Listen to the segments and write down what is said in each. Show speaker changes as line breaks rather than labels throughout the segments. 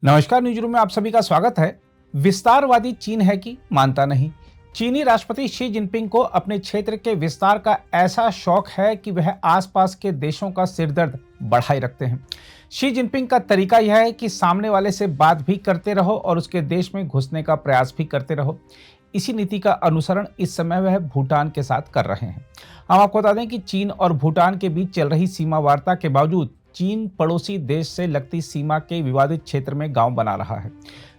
नमस्कार, news room में आप सभी का स्वागत है। विस्तारवादी चीन है कि मानता नहीं। चीनी राष्ट्रपति शी जिनपिंग को अपने क्षेत्र के विस्तार का ऐसा शौक है कि वह आसपास के देशों का सिरदर्द बढ़ाए रखते हैं। शी जिनपिंग का तरीका यह है कि सामने वाले से बात भी करते रहो और उसके देश में घुसने का प्रयास भी करते रहो। इसी नीति का अनुसरण इस समय वह भूटान के साथ कर रहे हैं। हम आपको बता दें कि चीन और भूटान के बीच चल रही सीमा वार्ता के बावजूद चीन पड़ोसी देश से लगती सीमा के विवादित क्षेत्र में गांव बना रहा है।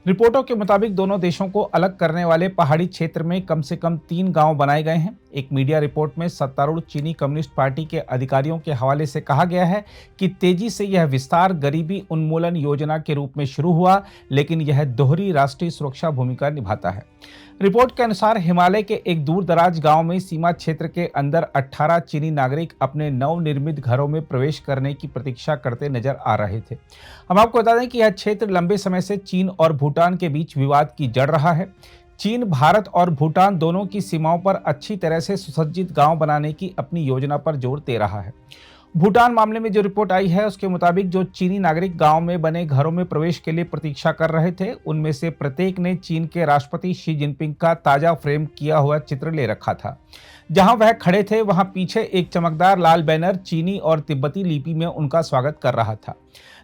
रिपोर्टों के मुताबिक दोनों देशों को अलग करने वाले पहाड़ी क्षेत्र में कम से कम 3 गांव बनाए गए हैं। एक मीडिया रिपोर्ट में सत्तारूढ़ चीनी कम्युनिस्ट पार्टी के अधिकारियों के हवाले से कहा गया है कि तेजी से यह विस्तार गरीबी उन्मूलन योजना के रूप में शुरू हुआ, लेकिन यह दोहरी राष्ट्रीय सुरक्षा भूमिका निभाता है। रिपोर्ट के अनुसार हिमालय के एक दूर दराज गांव में सीमा क्षेत्र के अंदर 18 चीनी नागरिक अपने नवनिर्मित घरों में प्रवेश करने की प्रतीक्षा करते नजर आ रहे थे। हम आपको बता दें कि यह क्षेत्र लंबे समय से चीन और भूटान के बीच विवाद की जड़ रहा है। चीन, भारत और भूटान दोनों की सीमाओं पर अच्छी तरह से सुसज्जित गांव बनाने की अपनी योजना पर जोर दे रहा है। भूटान मामले में जो रिपोर्ट आई है उसके मुताबिक जो चीनी नागरिक गांव में बने घरों में प्रवेश के लिए प्रतीक्षा कर रहे थे, उनमें से प्रत्येक ने चीन के राष्ट्रपति शी जिनपिंग का ताजा फ्रेम किया हुआ चित्र ले रखा था। जहां वह खड़े थे वहां पीछे एक चमकदार लाल बैनर चीनी और तिब्बती लिपि में उनका स्वागत कर रहा था।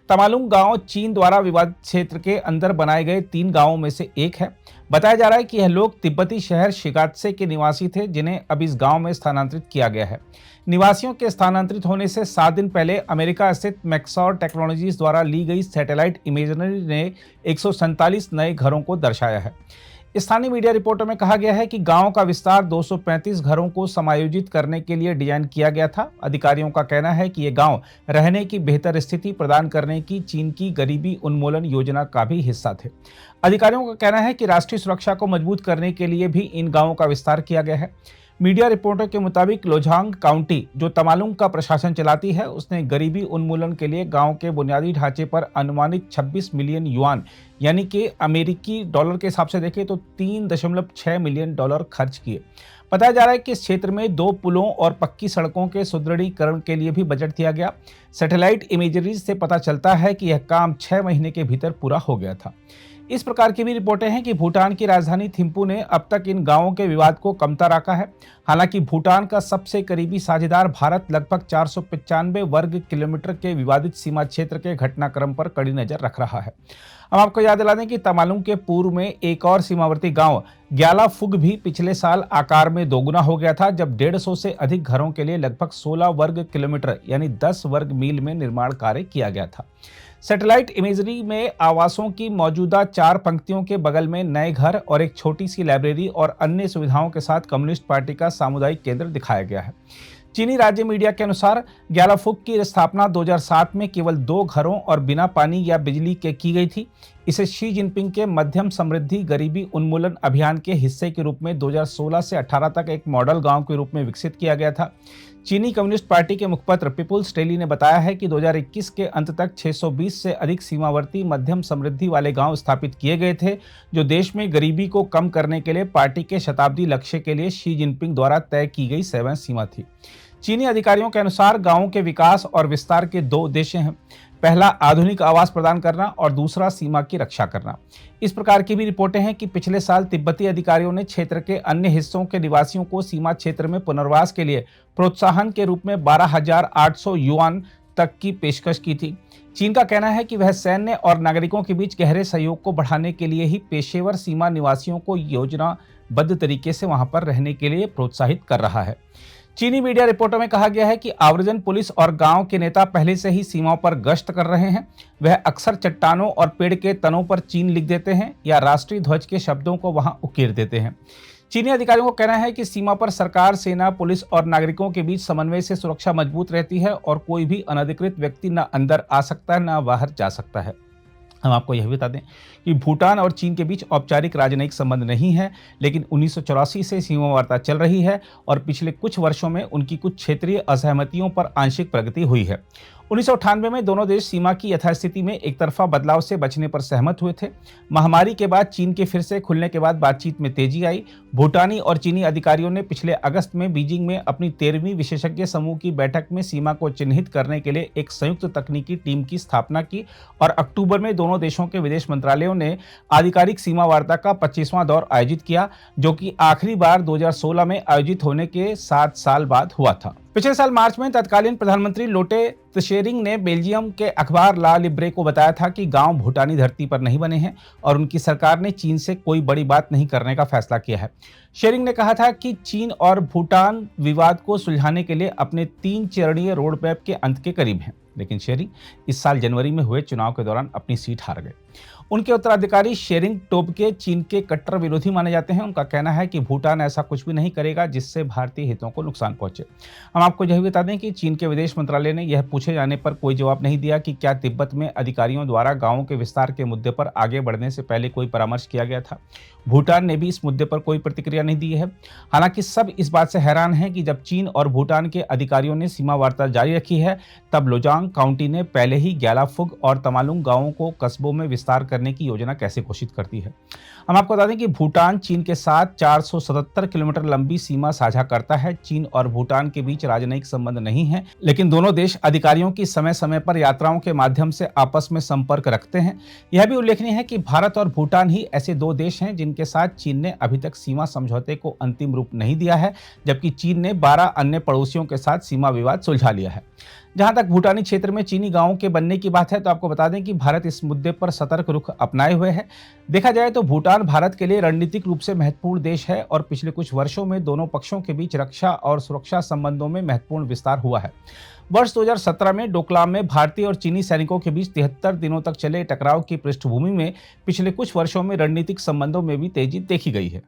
तमालुंग गांव चीन द्वारा विवादित क्षेत्र के अंदर बनाए गए 3 गांवों में से एक है। बताया जा रहा है कि यह लोग तिब्बती शहर शिगात्से के निवासी थे, जिन्हें अब इस गांव में स्थानांतरित किया गया है। निवासियों के स्थानांतरित होने से 7 दिन पहले अमेरिका स्थित मैक्सॉर टेक्नोलॉजीज द्वारा ली गई सैटेलाइट इमेजरी ने 147 नए घरों को दर्शाया है। स्थानीय मीडिया रिपोर्टों में कहा गया है कि गांव का विस्तार 235 घरों को समायोजित करने के लिए डिजाइन किया गया था। अधिकारियों का कहना है कि ये गांव रहने की बेहतर स्थिति प्रदान करने की चीन की गरीबी उन्मूलन योजना का भी हिस्सा थे। अधिकारियों का कहना है कि राष्ट्रीय सुरक्षा को मजबूत करने के लिए भी इन गांवों का विस्तार किया गया है। मीडिया रिपोर्टों के मुताबिक लोझांग काउंटी, जो तमालुंग का प्रशासन चलाती है, उसने गरीबी उन्मूलन के लिए गांव के बुनियादी ढांचे पर अनुमानित 26 मिलियन युआन यानी कि अमेरिकी डॉलर के हिसाब से देखें तो 3.6 मिलियन डॉलर खर्च किए। बताया जा रहा है कि इस क्षेत्र में 2 पुलों और पक्की सड़कों के सुदृढ़ीकरण के लिए भी बजट दिया गया। सैटेलाइट इमेजरीज से पता चलता है कि यह काम 6 महीने के भीतर पूरा हो गया था। इस प्रकार की भी रिपोर्टें हैं कि भूटान की राजधानी थिम्पू ने अब तक इन गांवों के विवाद को कमता रखा है। हालांकि भूटान का सबसे करीबी साझेदार भारत लगभग 495 वर्ग किलोमीटर के विवादित सीमा क्षेत्र के घटनाक्रम पर कड़ी नजर रख रहा है। हम आपको याद दिला दें कि तमालुंग के पूर्व में एक और सीमावर्ती गांव ग्यालाफुग भी पिछले साल आकार में दोगुना हो गया था, जब 150 से अधिक घरों के लिए लगभग 16 वर्ग किलोमीटर यानी 10 वर्ग मील में निर्माण कार्य किया गया था। सैटेलाइट इमेजरी में आवासों की मौजूदा 4 पंक्तियों के बगल में नए घर और एक छोटी सी लाइब्रेरी और अन्य सुविधाओं के साथ कम्युनिस्ट पार्टी का सामुदायिक केंद्र दिखाया गया है। चीनी राज्य मीडिया के अनुसार ग्यालाफुग की स्थापना 2007 में केवल 2 घरों और बिना पानी या बिजली के की गई थी। इसे शी जिनपिंग के मध्यम समृद्धि गरीबी उन्मूलन अभियान के हिस्से के रूप में 2016 से 18 तक एक मॉडल गांव के रूप में विकसित किया गया था। चीनी कम्युनिस्ट पार्टी के मुखपत्र पीपुल्स डेली ने बताया है कि 2021 के अंत तक 620 से अधिक सीमावर्ती मध्यम समृद्धि वाले गांव स्थापित किए गए थे, जो देश में गरीबी को कम करने के लिए पार्टी के शताब्दी लक्ष्य के लिए शी जिनपिंग द्वारा तय की गई 7 सीमा थी। चीनी अधिकारियों के अनुसार गांवों के विकास और विस्तार के 2 उद्देश्य हैं। पहला आधुनिक आवास प्रदान करना और दूसरा सीमा की रक्षा करना। इस प्रकार की भी रिपोर्टें हैं कि पिछले साल तिब्बती अधिकारियों ने क्षेत्र के अन्य हिस्सों के निवासियों को सीमा क्षेत्र में पुनर्वास के लिए प्रोत्साहन के रूप में 12,800 युआन तक की पेशकश की थी। चीन का कहना है कि वह सैन्य और नागरिकों के बीच गहरे सहयोग को बढ़ाने के लिए ही पेशेवर सीमा निवासियों को योजनाबद्ध तरीके से वहां पर रहने के लिए प्रोत्साहित कर रहा है। चीनी मीडिया रिपोर्टों में कहा गया है कि आव्रजन पुलिस और गांव के नेता पहले से ही सीमाओं पर गश्त कर रहे हैं। वह अक्सर चट्टानों और पेड़ के तनों पर चीन लिख देते हैं या राष्ट्रीय ध्वज के शब्दों को वहां उकेर देते हैं। चीनी अधिकारियों को कहना है कि सीमा पर सरकार, सेना, पुलिस और नागरिकों के बीच समन्वय से सुरक्षा मजबूत रहती है और कोई भी अनधिकृत व्यक्ति न अंदर आ सकता है न बाहर जा सकता है। हम आपको यह भी बता दें कि भूटान और चीन के बीच औपचारिक राजनयिक संबंध नहीं है, लेकिन 1984 से सीमा वार्ता चल रही है और पिछले कुछ वर्षों में उनकी कुछ क्षेत्रीय असहमतियों पर आंशिक प्रगति हुई है। 1998 में दोनों देश सीमा की यथास्थिति में एक तरफा बदलाव से बचने पर सहमत हुए थे। महामारी के बाद चीन के फिर से खुलने के बाद बातचीत में तेजी आई। भूटानी और चीनी अधिकारियों ने पिछले अगस्त में बीजिंग में अपनी 13वीं विशेषज्ञ समूह की बैठक में सीमा को चिन्हित करने के लिए एक संयुक्त तकनीकी टीम की स्थापना की और अक्टूबर में दोनों देशों के विदेश मंत्रालयों ने आधिकारिक सीमा वार्ता का 25वां दौर आयोजित किया, जो कि आखिरी बार 2016 में आयोजित होने के 7 साल बाद हुआ था। पिछले साल मार्च में तत्कालीन प्रधानमंत्री लोटे त्शेरिंग ने बेल्जियम के अखबार ला लिब्रे को बताया था कि गांव भूटानी धरती पर नहीं बने हैं और उनकी सरकार ने चीन से कोई बड़ी बात नहीं करने का फैसला किया है। शेरिंग ने कहा था कि चीन और भूटान विवाद को सुलझाने के लिए अपने 3 चरणीय रोड मैप के अंत के करीब हैं, लेकिन शेरिंग इस साल जनवरी में हुए चुनाव के दौरान अपनी सीट हार गए। उनके उत्तराधिकारी शेरिंग टोब्गे चीन के कट्टर विरोधी माने जाते हैं। उनका कहना है कि भूटान ऐसा कुछ भी नहीं करेगा जिससे भारतीय हितों को नुकसान पहुंचे। हम आपको यह भी बता दें कि चीन के विदेश मंत्रालय ने यह पूछे जाने पर कोई जवाब नहीं दिया कि क्या तिब्बत में अधिकारियों द्वारा गांवों के विस्तार के मुद्दे पर आगे बढ़ने से पहले कोई परामर्श किया गया था। भूटान ने भी इस मुद्दे पर कोई प्रतिक्रिया नहीं दी है। हालांकि सब इस बात से हैरान हैं कि जब चीन और भूटान के अधिकारियों ने सीमा वार्ता जारी रखी है, तब लोजांग काउंटी ने पहले ही ग्यालाफुग और तमालुंग गांवों को कस्बों में विस्तार करने की योजना कैसे घोषित करती है। हम आपको बता दें कि भूटान चीन के साथ 477 किलोमीटर लंबी सीमा साझा करता है। चीन और भूटान के बीच राजनयिक संबंध नहीं है, लेकिन दोनों देश अधिकारियों की समय समय पर यात्राओं के माध्यम से आपस में संपर्क रखते हैं। यह भी उल्लेखनीय है कि भारत और भूटान ही ऐसे 2 देश हैं जिनके साथ चीन ने अभी तक सीमा समझौते को अंतिम रूप नहीं दिया है, जबकि चीन ने 12 अन्य पड़ोसियों के साथ सीमा विवाद सुलझा लिया है। जहां तक भूटानी क्षेत्र में चीनी गांवों के बनने की बात है, तो आपको बता दें कि भारत इस मुद्दे पर सतर्क रुख अपनाए हुए है। देखा जाए तो भूटान भारत के लिए रणनीतिक रूप से महत्वपूर्ण देश है और पिछले कुछ वर्षों में दोनों पक्षों के बीच रक्षा और सुरक्षा संबंधों में महत्वपूर्ण विस्तार हुआ है। वर्ष 2017 में डोकलाम में भारतीय और चीनी सैनिकों के बीच 73 दिनों तक चले टकराव की पृष्ठभूमि में पिछले कुछ वर्षों में रणनीतिक संबंधों में भी तेजी देखी गई है।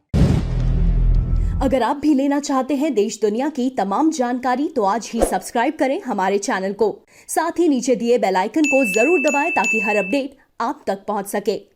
अगर आप भी लेना चाहते हैं देश दुनिया की तमाम जानकारी, तो आज ही सब्सक्राइब करें हमारे चैनल को। साथ ही नीचे दिए बेल आइकन को जरूर दबाएं ताकि हर अपडेट आप तक पहुंच सके।